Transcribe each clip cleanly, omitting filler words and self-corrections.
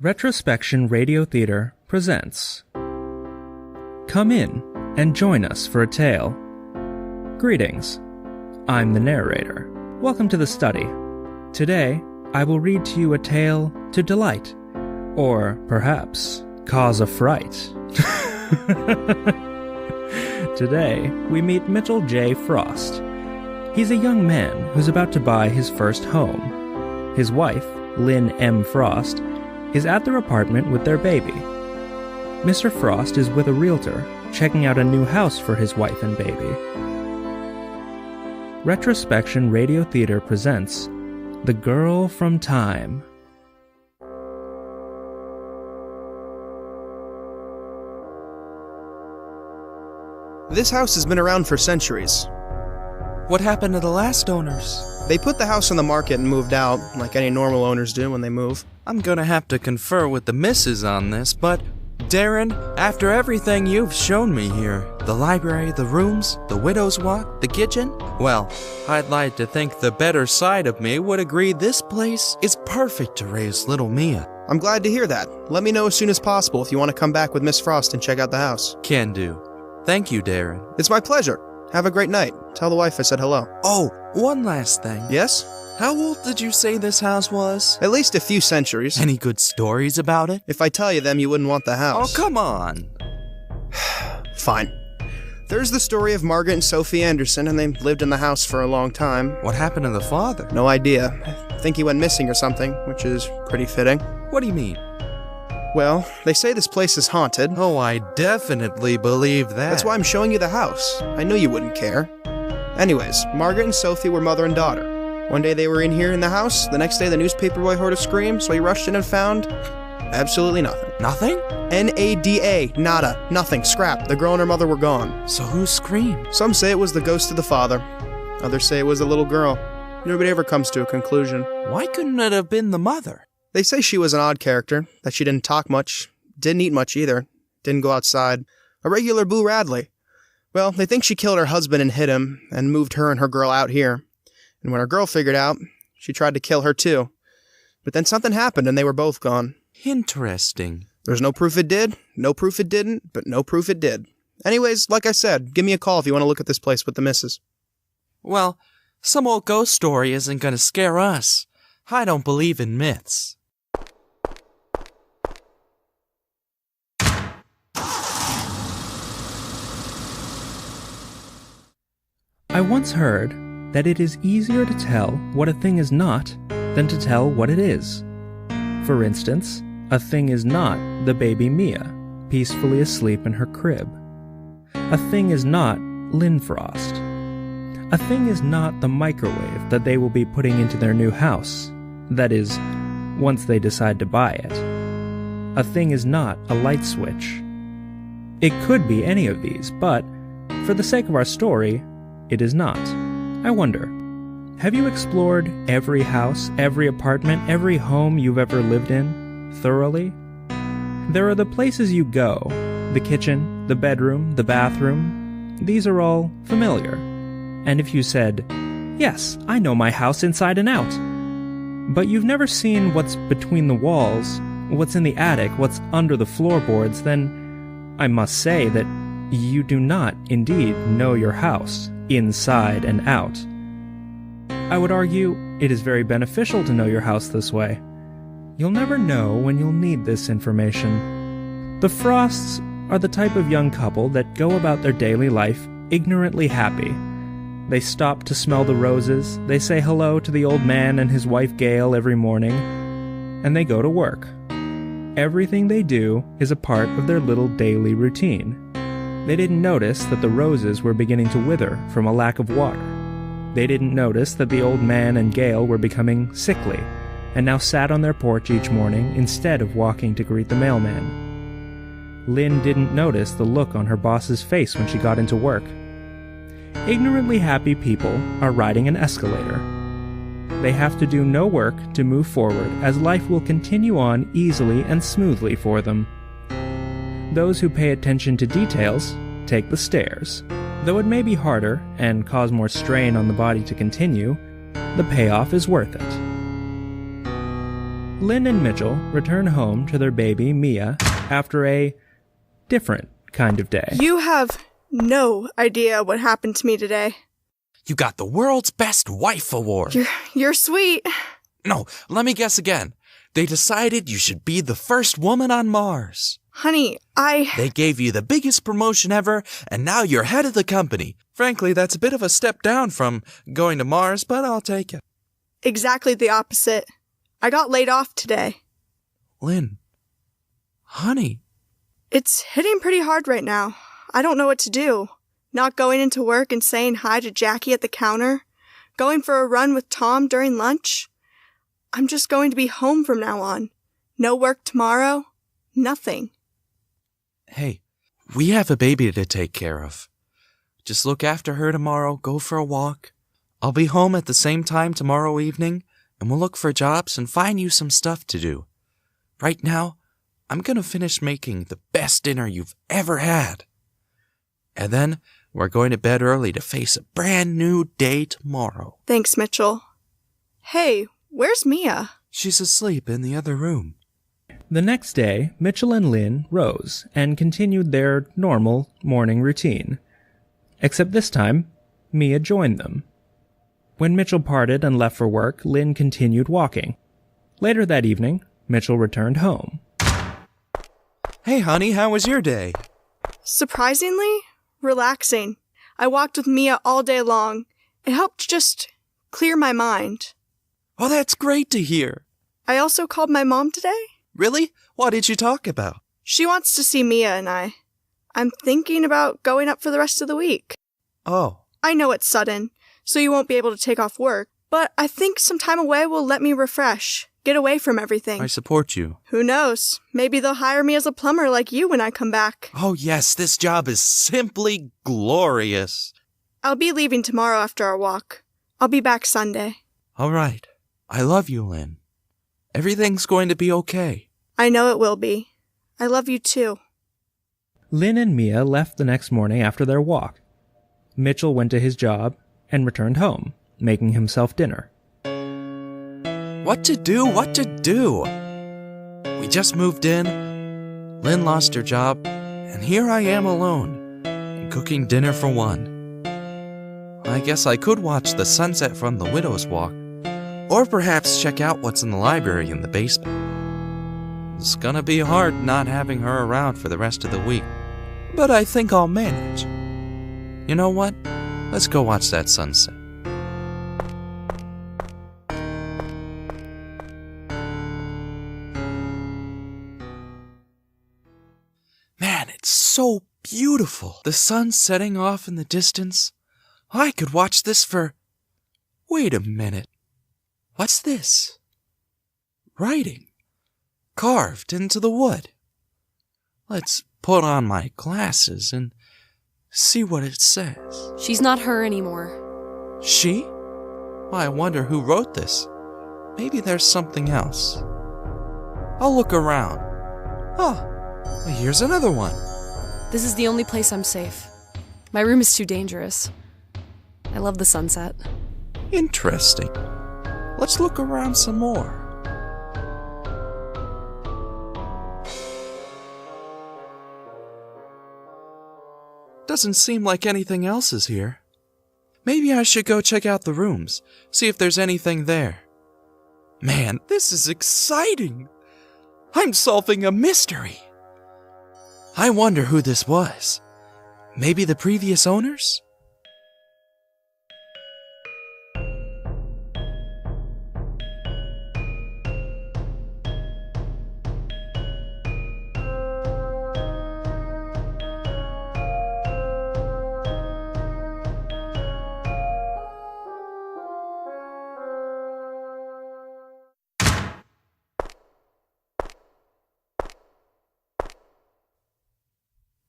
Retrospection Radio Theater presents Come in and join us for a tale. Greetings. I'm the narrator. Welcome to the study. Today, I will read to you a tale to delight, or perhaps cause a fright. Today, we meet Mitchell J. Frost. He's a young man who's about to buy his first home. His wife, Lynn M. Frost, is at their apartment with their baby. Mr. Frost is with a realtor, checking out a new house for his wife and baby. Retrospection Radio Theater presents The Girl from Time. This house has been around for centuries. What happened to the last owners? They put the house on the market and moved out, like any normal owners do when they move. I'm gonna have to confer with the missus on this, but Darren, after everything you've shown me here, the library, the rooms, the widow's walk, the kitchen, well, I'd like to think the better side of me would agree this place is perfect to raise little Mia. I'm glad to hear that. Let me know as soon as possible if you want to come back with Miss Frost and check out the house. Can do. Thank you, Darren. It's my pleasure. Have a great night. Tell the wife I said hello. Oh, one last thing. Yes? How old did you say this house was? At least a few centuries. Any good stories about it? If I tell you them, you wouldn't want the house. Oh, come on. Fine. There's the story of Margaret and Sophie Anderson, and they lived in the house for a long time. What happened to the father? No idea. I think he went missing or something, which is pretty fitting. What do you mean? Well, they say this place is haunted. Oh, I definitely believe that. That's why I'm showing you the house. I knew you wouldn't care. Anyways, Margaret and Sophie were mother and daughter. One day they were in here in the house. The next day the newspaper boy heard a scream, so he rushed in and found absolutely nothing. Nothing? N-A-D-A. Nada. Nothing. Scrap. The girl and her mother were gone. So who screamed? Some say it was the ghost of the father. Others say it was the little girl. Nobody ever comes to a conclusion. Why couldn't it have been the mother? They say she was an odd character, that she didn't talk much, didn't eat much either, didn't go outside. A regular Boo Radley. Well, they think she killed her husband and hid him, and moved her and her girl out here. And when her girl figured out, she tried to kill her too. But then something happened and they were both gone. Interesting. There's no proof it did, no proof it didn't, but no proof it did. Anyways, like I said, give me a call if you want to look at this place with the missus. Well, some old ghost story isn't gonna scare us. I don't believe in myths. I once heard that it is easier to tell what a thing is not than to tell what it is. For instance, a thing is not the baby Mia, peacefully asleep in her crib. A thing is not Lynn Frost. A thing is not the microwave that they will be putting into their new house. That is, once they decide to buy it. A thing is not a light switch. It could be any of these, but, for the sake of our story, it is not. I wonder, have you explored every house, every apartment, every home you've ever lived in, thoroughly? There are the places you go, the kitchen, the bedroom, the bathroom. These are all familiar. And if you said, yes, I know my house inside and out, but you've never seen what's between the walls, what's in the attic, what's under the floorboards, then I must say that you do not indeed know your house, inside and out. I would argue it is very beneficial to know your house this way. You'll never know when you'll need this information. The Frosts are the type of young couple that go about their daily life ignorantly happy. They stop to smell the roses, they say hello to the old man and his wife Gail every morning, and they go to work. Everything they do is a part of their little daily routine. They didn't notice that the roses were beginning to wither from a lack of water. They didn't notice that the old man and Gail were becoming sickly, and now sat on their porch each morning instead of walking to greet the mailman. Lynn didn't notice the look on her boss's face when she got into work. Ignorantly happy people are riding an escalator. They have to do no work to move forward, as life will continue on easily and smoothly for them. Those who pay attention to details take the stairs. Though it may be harder and cause more strain on the body to continue, the payoff is worth it. Lynn and Mitchell return home to their baby, Mia, after a different kind of day. You have no idea what happened to me today. You got the world's best wife award. You're sweet. No, let me guess again. They decided you should be the first woman on Mars. Honey, They gave you the biggest promotion ever, and now you're head of the company. Frankly, that's a bit of a step down from going to Mars, but I'll take it. Exactly the opposite. I got laid off today. Lynn. Honey. It's hitting pretty hard right now. I don't know what to do. Not going into work and saying hi to Jackie at the counter. Going for a run with Tom during lunch. I'm just going to be home from now on. No work tomorrow. Nothing. Hey, we have a baby to take care of. Just look after her tomorrow, go for a walk. I'll be home at the same time tomorrow evening, and we'll look for jobs and find you some stuff to do. Right now, I'm gonna finish making the best dinner you've ever had. And then we're going to bed early to face a brand new day tomorrow. Thanks, Mitchell. Hey, where's Mia? She's asleep in the other room. The next day, Mitchell and Lynn rose and continued their normal morning routine. Except this time, Mia joined them. When Mitchell parted and left for work, Lynn continued walking. Later that evening, Mitchell returned home. Hey, honey, how was your day? Surprisingly, relaxing. I walked with Mia all day long. It helped just clear my mind. Oh, that's great to hear. I also called my mom today. Really? What did you talk about? She wants to see Mia and I. I'm thinking about going up for the rest of the week. Oh. I know it's sudden, so you won't be able to take off work, but I think some time away will let me refresh, get away from everything. I support you. Who knows? Maybe they'll hire me as a plumber like you when I come back. Oh yes, this job is simply glorious. I'll be leaving tomorrow after our walk. I'll be back Sunday. All right. I love you, Lynn. Everything's going to be okay. I know it will be. I love you too. Lynn and Mia left the next morning after their walk. Mitchell went to his job and returned home, making himself dinner. What to do? We just moved in. Lynn lost her job, and here I am alone, and cooking dinner for one. I guess I could watch the sunset from the Widow's Walk, or perhaps check out what's in the library in the basement. It's gonna be hard not having her around for the rest of the week, but I think I'll manage. You know what? Let's go watch that sunset. Man, it's so beautiful. The sun setting off in the distance. I could watch this for... Wait a minute. What's this? Writing. Carved into the wood. Let's put on my glasses and see what it says. She's not her anymore. She? Well, I wonder who wrote this. Maybe there's something else. I'll look around. Oh, here's another one. This is the only place I'm safe. My room is too dangerous. I love the sunset. Interesting. Let's look around some more. Doesn't seem like anything else is here. Maybe I should go check out the rooms, see if there's anything there. Man, this is exciting! I'm solving a mystery! I wonder who this was. Maybe the previous owners?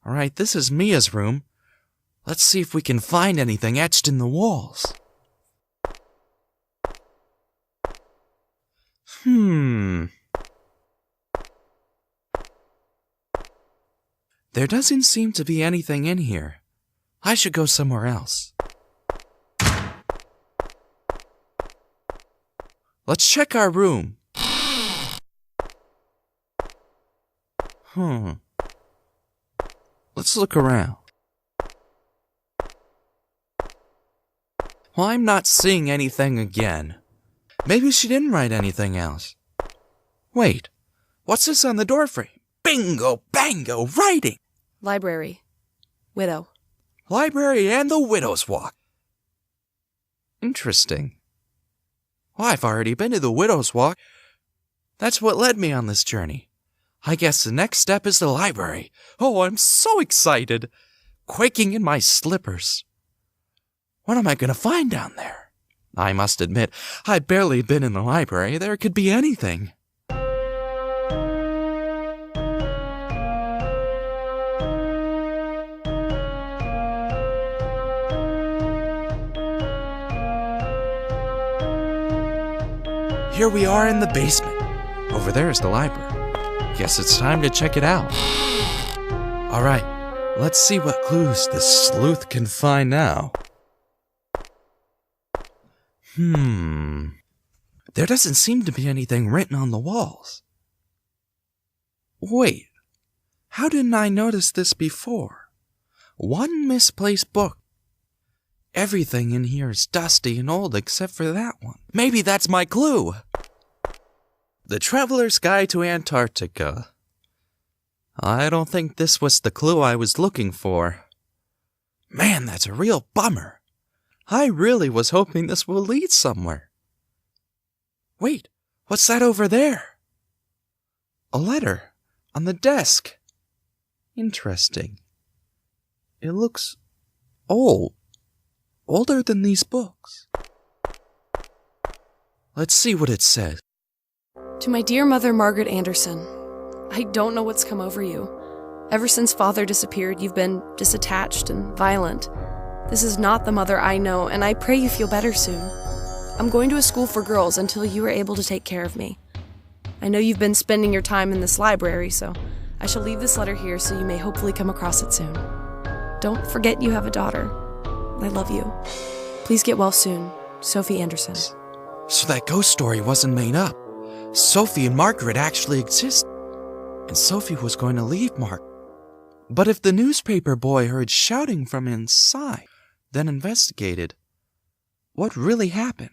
Alright, this is Mia's room. Let's see if we can find anything etched in the walls. There doesn't seem to be anything in here. I should go somewhere else. Let's check our room. Let's look around. Well, I'm not seeing anything again. Maybe she didn't write anything else. Wait, what's this on the doorframe? Bingo, bango, writing! Library. Widow. Library and the Widow's Walk. Interesting. Well, I've already been to the Widow's Walk. That's what led me on this journey. I guess the next step is the library. Oh, I'm so excited. Quaking in my slippers. What am I going to find down there? I must admit, I'd barely been in the library. There could be anything. Here we are in the basement. Over there is the library. Guess it's time to check it out. All right, let's see what clues the sleuth can find now. There doesn't seem to be anything written on the walls. Wait, how didn't I notice this before? One misplaced book. Everything in here is dusty and old except for that one. Maybe that's my clue. The Traveler's Guide to Antarctica. I don't think this was the clue I was looking for. Man, that's a real bummer. I really was hoping this will lead somewhere. Wait, what's that over there? A letter on the desk. Interesting. It looks old. Older than these books. Let's see what it says. To my dear mother, Margaret Anderson, I don't know what's come over you. Ever since Father disappeared, you've been disattached and violent. This is not the mother I know, and I pray you feel better soon. I'm going to a school for girls until you are able to take care of me. I know you've been spending your time in this library, so I shall leave this letter here so you may hopefully come across it soon. Don't forget you have a daughter. I love you. Please get well soon. Sophie Anderson. So that ghost story wasn't made up. Sophie and Margaret actually exist. And Sophie was going to leave Mark. But if the newspaper boy heard shouting from inside, then investigated, what really happened?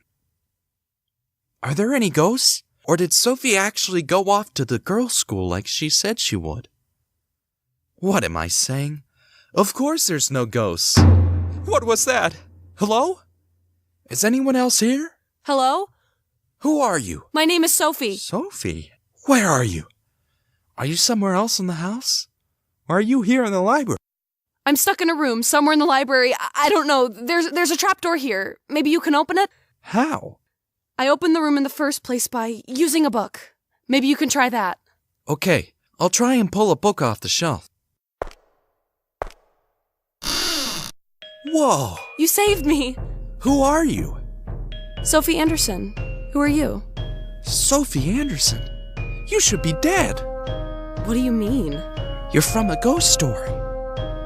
Are there any ghosts? Or did Sophie actually go off to the girls' school like she said she would? What am I saying? Of course there's no ghosts. What was that? Hello? Is anyone else here? Hello? Who are you? My name is Sophie. Sophie? Where are you? Are you somewhere else in the house? Or are you here in the library? I'm stuck in a room somewhere in the library. I don't know. There's a trapdoor here. Maybe you can open it? How? I opened the room in the first place by using a book. Maybe you can try that. Okay, I'll try and pull a book off the shelf. Whoa! You saved me! Who are you? Sophie Anderson. Who are you? Sophie Anderson? You should be dead. What do you mean? You're from a ghost story.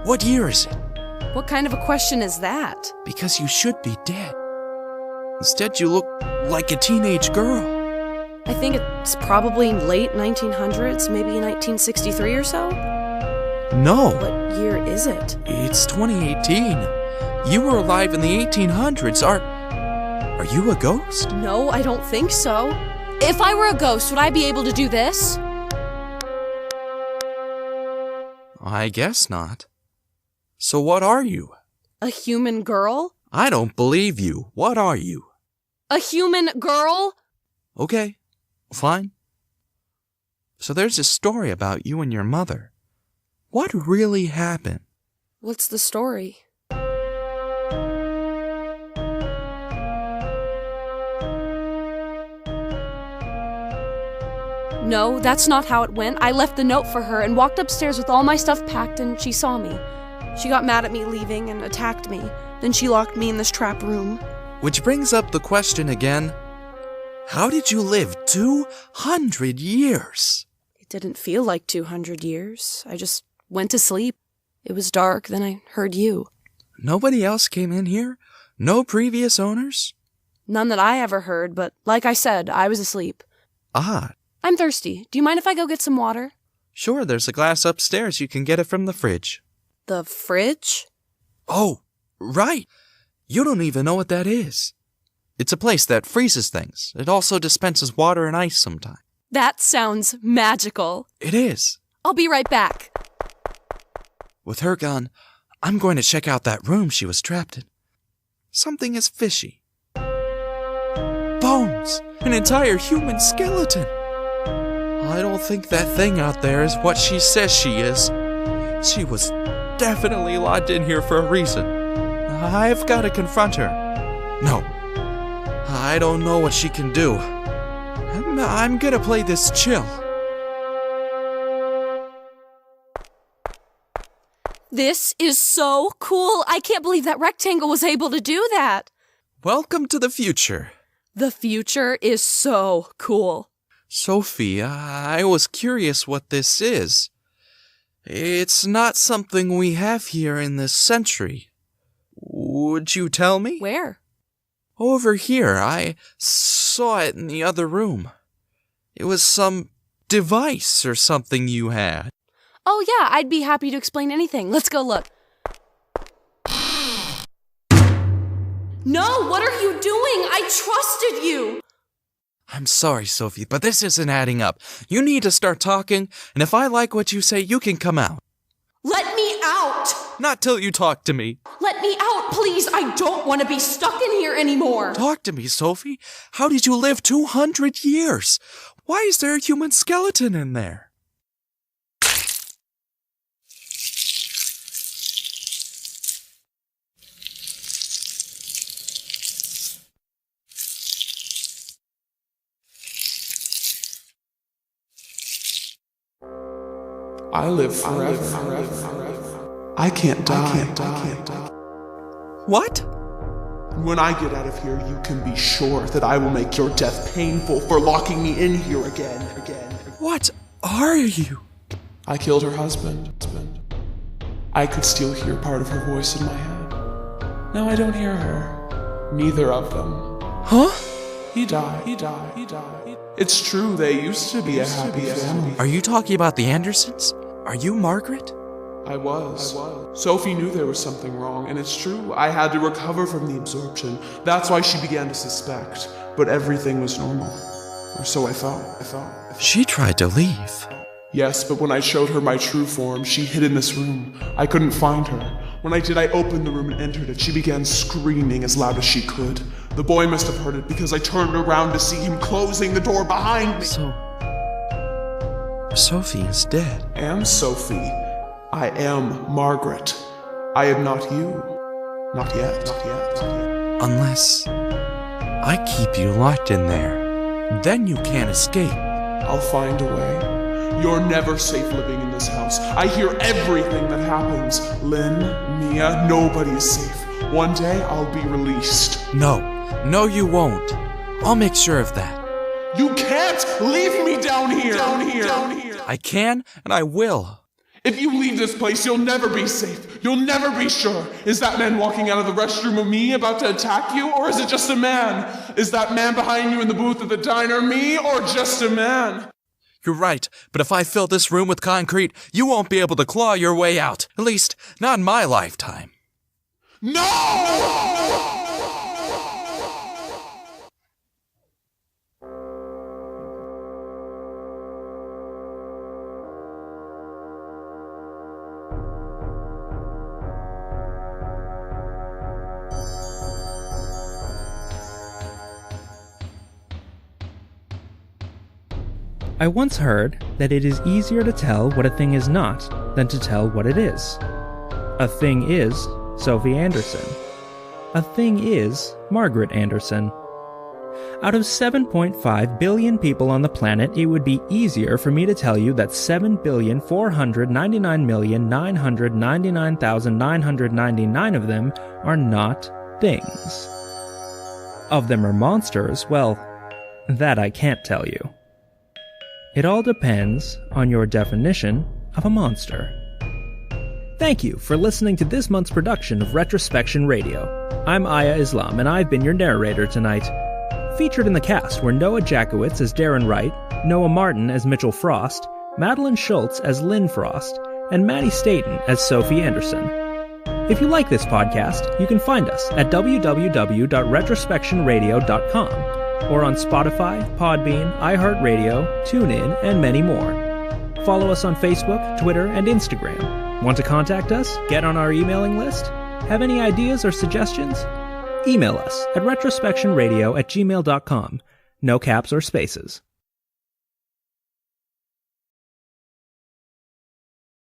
What year is it? What kind of a question is that? Because you should be dead. Instead, you look like a teenage girl. I think it's probably late 1900s, maybe 1963 or so? No. What year is it? It's 2018. You were alive in the 1800s. Are you a ghost? No, I don't think so. If I were a ghost, would I be able to do this? I guess not. So what are you? A human girl? I don't believe you. What are you? A human girl? Okay, fine. So there's a story about you and your mother. What really happened? What's the story? No, that's not how it went. I left the note for her and walked upstairs with all my stuff packed, and she saw me. She got mad at me leaving and attacked me. Then she locked me in this trap room. Which brings up the question again. How did you live 200 years? It didn't feel like 200 years. I just went to sleep. It was dark, then I heard you. Nobody else came in here? No previous owners? None that I ever heard, but like I said, I was asleep. Odd. I'm thirsty. Do you mind if I go get some water? Sure, there's a glass upstairs. You can get it from the fridge. The fridge? Oh, right. You don't even know what that is. It's a place that freezes things. It also dispenses water and ice sometimes. That sounds magical. It is. I'll be right back. With her gone, I'm going to check out that room she was trapped in. Something is fishy. Bones! An entire human skeleton! I don't think that thing out there is what she says she is. She was definitely locked in here for a reason. I've got to confront her. No, I don't know what she can do. I'm gonna play this chill. This is so cool. I can't believe that rectangle was able to do that. Welcome to the future. The future is so cool. Sophie, I was curious what this is. It's not something we have here in this century. Would you tell me? Where? Over here. I saw it in the other room. It was some device or something you had. Oh yeah, I'd be happy to explain anything. Let's go look. No, what are you doing? I trusted you. I'm sorry, Sophie, but this isn't adding up. You need to start talking, and if I like what you say, you can come out. Let me out! Not till you talk to me. Let me out, please! I don't want to be stuck in here anymore! Talk to me, Sophie. How did you live 200 years? Why is there a human skeleton in there? I live forever. I can't die. What? When I get out of here, you can be sure that I will make your death painful for locking me in here again. What are you? I killed her husband. I could still hear part of her voice in my head. Now I don't hear her. Neither of them. Huh? He died. It's true, they used to be a happy family. Are you talking about the Andersons? Are you Margaret? I was. Sophie knew there was something wrong, and it's true, I had to recover from the absorption. That's why she began to suspect. But everything was normal. Or so I thought. She tried to leave. Yes, but when I showed her my true form, she hid in this room. I couldn't find her. When I did, I opened the room and entered it. She began screaming as loud as she could. The boy must have heard it because I turned around to see him closing the door behind me. So, Sophie is dead. I am Sophie. I am Margaret. I am not you. Not yet. Unless I keep you locked in there. Then you can't escape. I'll find a way. You're never safe living in this house. I hear everything that happens. Lynn, Mia, nobody's safe. One day, I'll be released. No, you won't. I'll make sure of that. You can't leave me down here. I can, and I will. If you leave this place, you'll never be safe. You'll never be sure. Is that man walking out of the restroom of me about to attack you, or is it just a man? Is that man behind you in the booth at the diner me, or just a man? You're right, but if I fill this room with concrete, you won't be able to claw your way out. At least, not in my lifetime. No! I once heard that it is easier to tell what a thing is not than to tell what it is. A thing is Sophie Anderson. A thing is Margaret Anderson. Out of 7.5 billion people on the planet, it would be easier for me to tell you that 7,499,999,999 of them are not things. Of them are monsters, well, that I can't tell you. It all depends on your definition of a monster. Thank you for listening to this month's production of Retrospection Radio. I'm Aiya Islam, and I've been your narrator tonight. Featured in the cast were Noah Dziacowitz as Darren Wright, Noah Martin as Mitchell Frost, Madeline Schultz as Lynn Frost, and Maddie Staten as Sophie Anderson. If you like this podcast, you can find us at www.retrospectionradio.com or on Spotify, Podbean, iHeartRadio, TuneIn, and many more. Follow us on Facebook, Twitter, and Instagram. Want to contact us? Get on our emailing list? Have any ideas or suggestions? Email us at retrospectionradio@gmail.com. No caps or spaces.